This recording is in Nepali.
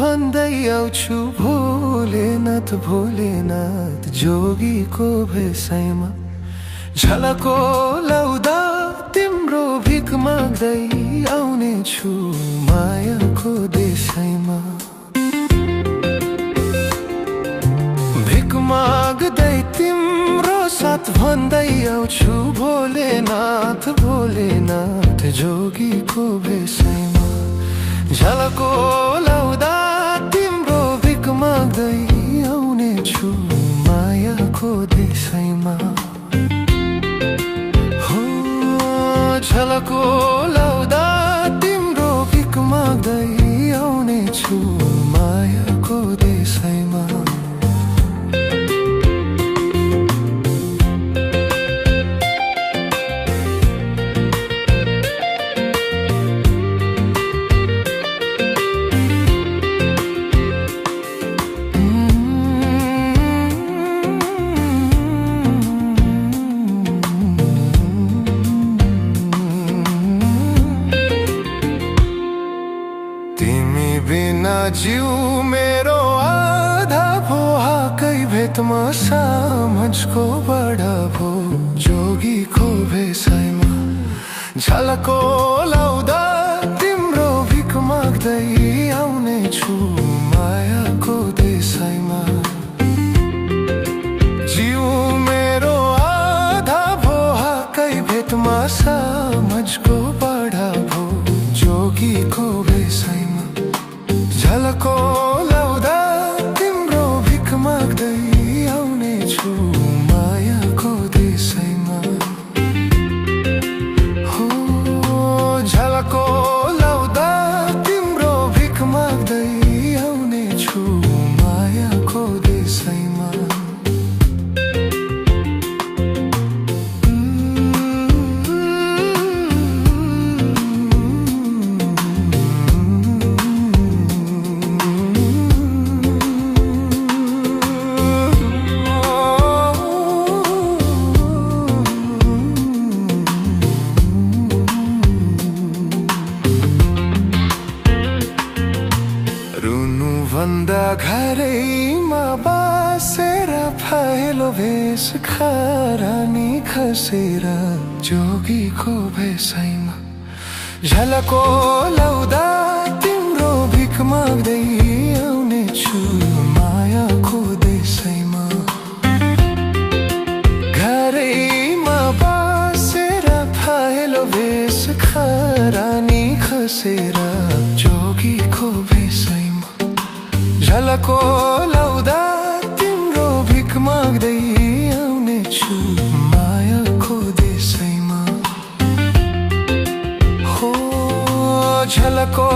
भन्दै आउँछु भोलेनाथ भोलेनाथ जोगीको भेषैमा झलको लाउँदा तिम्रो भिख माग्दै आउने छु मायाको देशैमा। भिख माग्दै तिम्रो साथ भन्दै आउँछु भोलेनाथ भोलेनाथ जोगीको भेषैमा झलको लाउँदा तिम्रो भिख माग्दै आउने छु मायाको देशैमा। हो झलको लाउँदा तिम्रो भिख माग्दै आउने छु मायाको देशैमा। तिमी बिना जिउ मेरो आधा भो हाकै भेटमा साँझको बडा भो जोगीको भेषैमा झलको लाउँदा तिम्रो भिख माग्दै आउने छु मायाको देशैमा। जिउ मेरो आधा भो हाकै भेटमा साँझको बडा भो जोगीको भेषैमा झलको लाउँदा तिम्रो भिख माग्दै आउने छु मायाको देशैमा। हो झलको लाउँदा तिम्रो भिख माग्दै आउने छु मायाको देशैमा। भन्दा घरैमा बसेर फाइलो भेष खरानी खसेर जोगीको भेषैमा झलको लाउँदा तिम्रो भिख माग्दै आउने छु मायाको देशैमा। घरैमा बसेर फाइलो भेष खरानी खसेर जोगीको भेषैमा झलको लाउँदा तिम्रो भिख माग्दै आउने छु मायाको देशैमा। हो झलको